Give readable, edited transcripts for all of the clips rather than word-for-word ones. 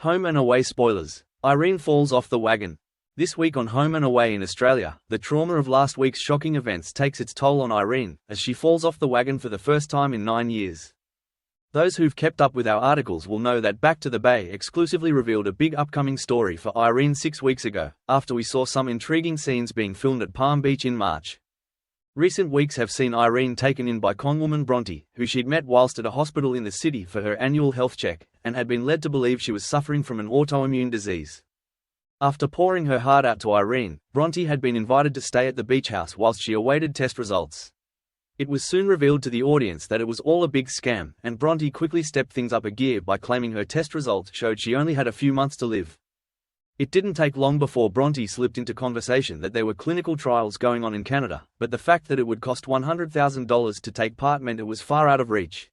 Home and away spoilers. Irene falls off the wagon. This week on Home and Away in Australia, the trauma of last week's shocking events takes its toll on Irene, as she falls off the wagon for the first time in 9 years. Those who've kept up with our articles will know that Back to the Bay exclusively revealed a big upcoming story for Irene 6 weeks ago, after we saw some intriguing scenes being filmed at Palm Beach in March. Recent weeks have seen Irene taken in by conwoman Bronte, who she'd met whilst at a hospital in the city for her annual health check, and had been led to believe she was suffering from an autoimmune disease. After pouring her heart out to Irene, Bronte had been invited to stay at the beach house whilst she awaited test results. It was soon revealed to the audience that it was all a big scam, and Bronte quickly stepped things up a gear by claiming her test results showed she only had a few months to live. It didn't take long before Bronte slipped into conversation that there were clinical trials going on in Canada, but the fact that it would cost $100,000 to take part meant it was far out of reach.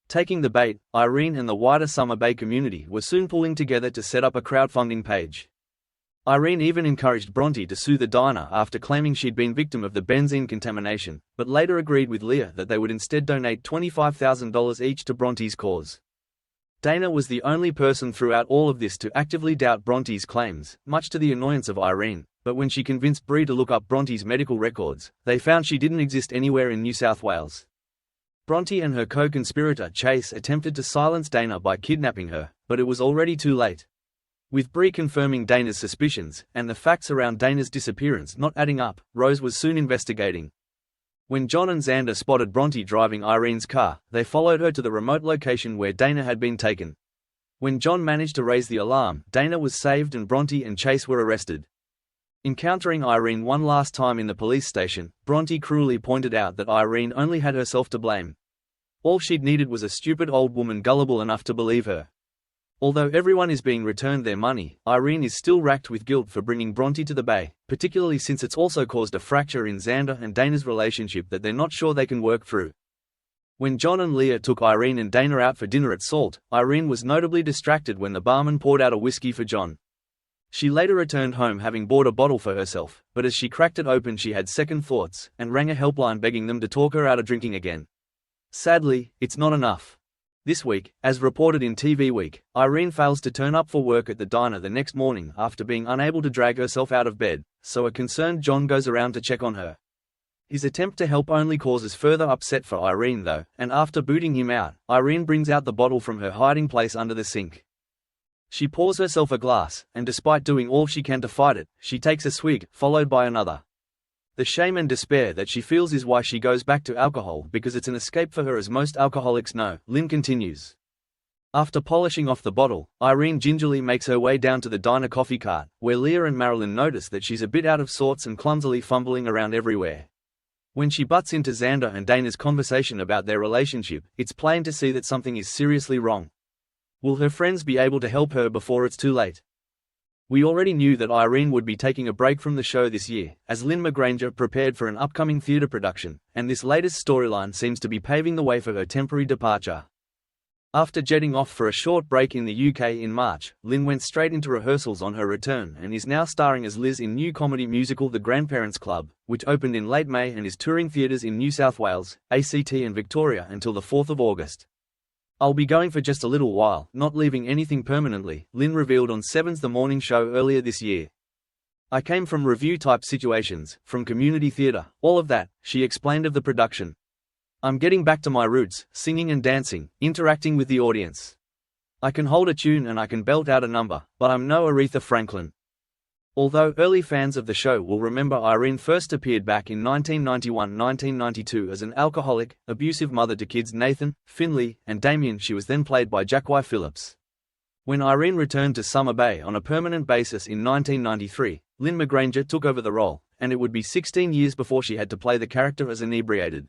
Taking the bait, Irene and the wider Summer Bay community were soon pulling together to set up a crowdfunding page. Irene even encouraged Bronte to sue the diner after claiming she'd been victim of the benzene contamination, but later agreed with Leah that they would instead donate $25,000 each to Bronte's cause. Dana was the only person throughout all of this to actively doubt Bronte's claims, much to the annoyance of Irene, but when she convinced Bree to look up Bronte's medical records, they found she didn't exist anywhere in New South Wales. Bronte and her co-conspirator Chase attempted to silence Dana by kidnapping her, but it was already too late. With Bree confirming Dana's suspicions, and the facts around Dana's disappearance not adding up, Rose was soon investigating. When John and Xander spotted Bronte driving Irene's car, they followed her to the remote location where Dana had been taken. When John managed to raise the alarm, Dana was saved and Bronte and Chase were arrested. Encountering Irene one last time in the police station, Bronte cruelly pointed out that Irene only had herself to blame. All she'd needed was a stupid old woman gullible enough to believe her. Although everyone is being returned their money, Irene is still racked with guilt for bringing Bronte to the Bay, particularly since it's also caused a fracture in Xander and Dana's relationship that they're not sure they can work through. When John and Leah took Irene and Dana out for dinner at Salt, Irene was notably distracted when the barman poured out a whiskey for John. She later returned home having bought a bottle for herself, but as she cracked it open she had second thoughts, and rang a helpline begging them to talk her out of drinking again. Sadly, it's not enough. This week, as reported in TV Week, Irene fails to turn up for work at the diner the next morning after being unable to drag herself out of bed, so a concerned John goes around to check on her. His attempt to help only causes further upset for Irene though, and after booting him out, Irene brings out the bottle from her hiding place under the sink. She pours herself a glass, and despite doing all she can to fight it, she takes a swig, followed by another. The shame and despair that she feels is why she goes back to alcohol because it's an escape for her, as most alcoholics know, Lynn continues. After polishing off the bottle, Irene gingerly makes her way down to the diner coffee cart, where Leah and Marilyn notice that she's a bit out of sorts and clumsily fumbling around everywhere. When she butts into Xander and Dana's conversation about their relationship, it's plain to see that something is seriously wrong. Will her friends be able to help her before it's too late? We already knew that Irene would be taking a break from the show this year, as Lynn McGranger prepared for an upcoming theatre production, and this latest storyline seems to be paving the way for her temporary departure. After jetting off for a short break in the UK in March, Lynn went straight into rehearsals on her return and is now starring as Liz in new comedy musical The Grandparents Club, which opened in late May and is touring theatres in New South Wales, ACT and Victoria until the 4th of August. I'll be going for just a little while, not leaving anything permanently, Lynn revealed on Seven's The Morning Show earlier this year. I came from review-type situations, from community theatre, all of that, she explained of the production. I'm getting back to my roots, singing and dancing, interacting with the audience. I can hold a tune and I can belt out a number, but I'm no Aretha Franklin. Although early fans of the show will remember Irene first appeared back in 1991-1992 as an alcoholic, abusive mother to kids Nathan, Finley, and Damien, she was then played by Jacqui Phillips. When Irene returned to Summer Bay on a permanent basis in 1993, Lynn McGranger took over the role, and it would be 16 years before she had to play the character as inebriated.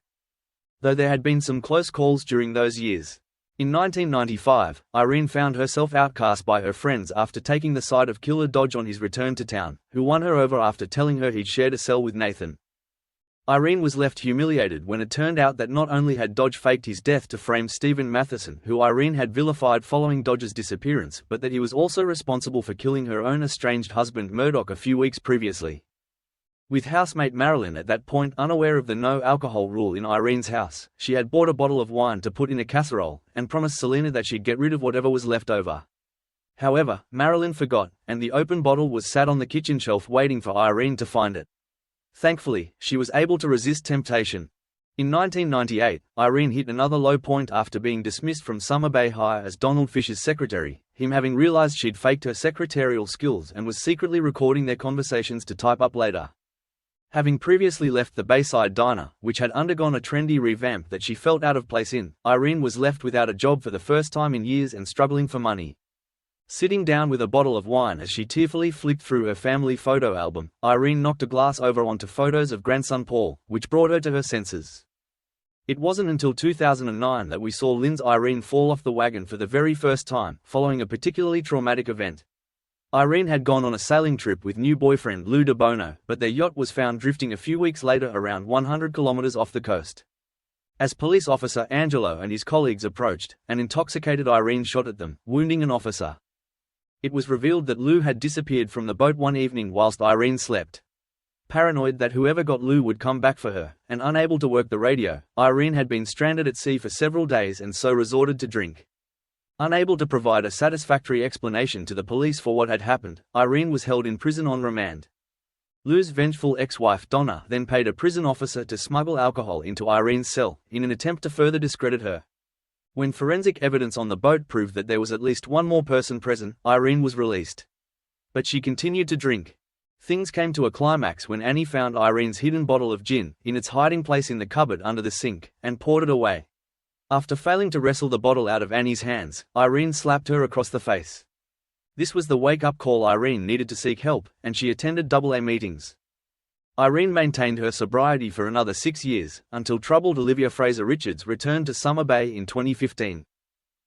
Though there had been some close calls during those years. In 1995, Irene found herself outcast by her friends after taking the side of Killer Dodge on his return to town, who won her over after telling her he'd shared a cell with Nathan. Irene was left humiliated when it turned out that not only had Dodge faked his death to frame Stephen Matheson, who Irene had vilified following Dodge's disappearance, but that he was also responsible for killing her own estranged husband Murdoch a few weeks previously. With housemate Marilyn at that point unaware of the no alcohol rule in Irene's house, she had bought a bottle of wine to put in a casserole, and promised Selena that she'd get rid of whatever was left over. However, Marilyn forgot, and the open bottle was sat on the kitchen shelf waiting for Irene to find it. Thankfully, she was able to resist temptation. In 1998, Irene hit another low point after being dismissed from Summer Bay High as Donald Fisher's secretary, him having realized she'd faked her secretarial skills and was secretly recording their conversations to type up later. Having previously left the Bayside Diner, which had undergone a trendy revamp that she felt out of place in, Irene was left without a job for the first time in years and struggling for money. Sitting down with a bottle of wine as she tearfully flicked through her family photo album, Irene knocked a glass over onto photos of grandson Paul, which brought her to her senses. It wasn't until 2009 that we saw Lynn's Irene fall off the wagon for the very first time, following a particularly traumatic event. Irene had gone on a sailing trip with new boyfriend Lou de Bono, but their yacht was found drifting a few weeks later around 100 kilometers off the coast. As police officer Angelo and his colleagues approached, an intoxicated Irene shot at them, wounding an officer. It was revealed that Lou had disappeared from the boat one evening whilst Irene slept. Paranoid that whoever got Lou would come back for her, and unable to work the radio, Irene had been stranded at sea for several days and so resorted to drink. Unable to provide a satisfactory explanation to the police for what had happened, Irene was held in prison on remand. Lou's vengeful ex-wife Donna then paid a prison officer to smuggle alcohol into Irene's cell, in an attempt to further discredit her. When forensic evidence on the boat proved that there was at least one more person present, Irene was released. But she continued to drink. Things came to a climax when Annie found Irene's hidden bottle of gin, in its hiding place in the cupboard under the sink, and poured it away. After failing to wrestle the bottle out of Annie's hands, Irene slapped her across the face. This was the wake-up call Irene needed to seek help, and she attended AA meetings. Irene maintained her sobriety for another 6 years, until troubled Olivia Fraser-Richards returned to Summer Bay in 2015.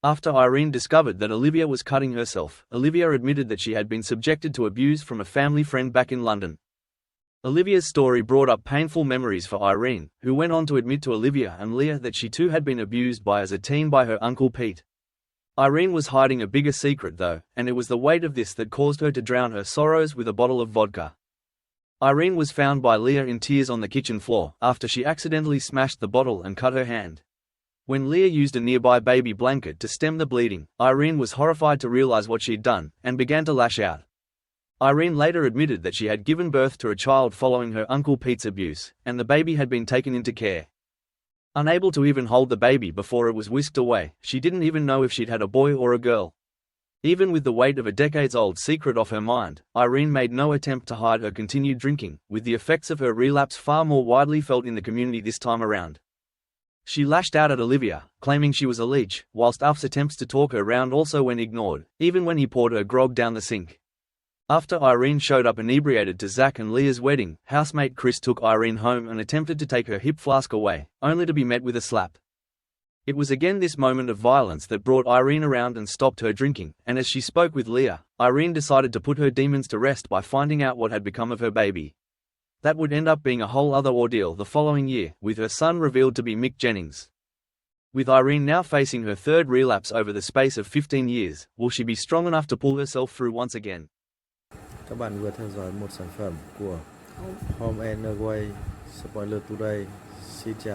After Irene discovered that Olivia was cutting herself, Olivia admitted that she had been subjected to abuse from a family friend back in London. Olivia's story brought up painful memories for Irene, who went on to admit to Olivia and Leah that she too had been abused as a teen by her uncle Pete. Irene was hiding a bigger secret though, and it was the weight of this that caused her to drown her sorrows with a bottle of vodka. Irene was found by Leah in tears on the kitchen floor, after she accidentally smashed the bottle and cut her hand. When Leah used a nearby baby blanket to stem the bleeding, Irene was horrified to realize what she'd done, and began to lash out. Irene later admitted that she had given birth to a child following her Uncle Pete's abuse, and the baby had been taken into care. Unable to even hold the baby before it was whisked away, she didn't even know if she'd had a boy or a girl. Even with the weight of a decades-old secret off her mind, Irene made no attempt to hide her continued drinking, with the effects of her relapse far more widely felt in the community this time around. She lashed out at Olivia, claiming she was a leech, whilst Alf's attempts to talk her round also went ignored, even when he poured her grog down the sink. After Irene showed up inebriated to Zach and Leah's wedding, housemate Chris took Irene home and attempted to take her hip flask away, only to be met with a slap. It was again this moment of violence that brought Irene around and stopped her drinking, and as she spoke with Leah, Irene decided to put her demons to rest by finding out what had become of her baby. That would end up being a whole other ordeal the following year, with her son revealed to be Mick Jennings. With Irene now facing her third relapse over the space of 15 years, will she be strong enough to pull herself through once again? Các bạn vừa theo dõi một sản phẩm của Home and Away Spoiler Today. Xin chào.